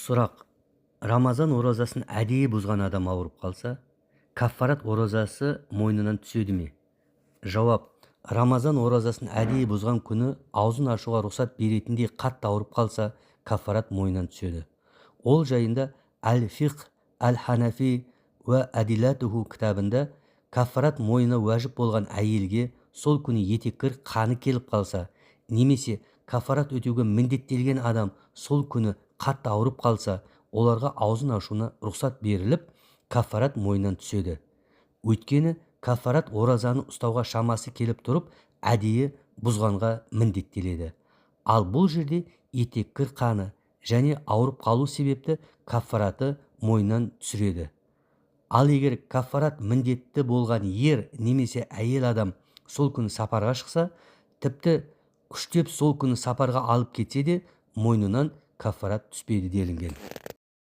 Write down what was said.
Сұрақ: Рамазан оразасын әдейі бұзған адам ауырып қалса, каффарат оразасы мойнынан түседі ме? Жауап: Рамазан оразасын әдейі бұзған күні аузын ашуға рұқсат беретіндей қатты ауырып қалса, каффарат мойнынан түседі. Ол жайында Әл-Фиқх Әл-Ханафи уә Әдилатуху кітабында каффарат мойны уәжіп болған әйелге сол күні етеккір қаны келіп қалса, немесе каффарат өтеуге міндеттелген адам сол күні қатты ауырып қалса, оларға аузын ашуына рұқсат беріліп, каффарат мойнынан түседі. Өйткені каффарат оразаны ұстауға шамасы келіп тұрып, әдейі бұзғанға міндеттеледі. Ал бұл жерде етеккір қаны және ауырып қалу себепті каффараты мойнынан түсіреді. Ал егер каффарат міндетті болған ер немесе әйел адам сол күні сапарға шықса, тіпті күштеп сол күні сапарға алып кетсе де, мойнынан каффарат түспейді делінген.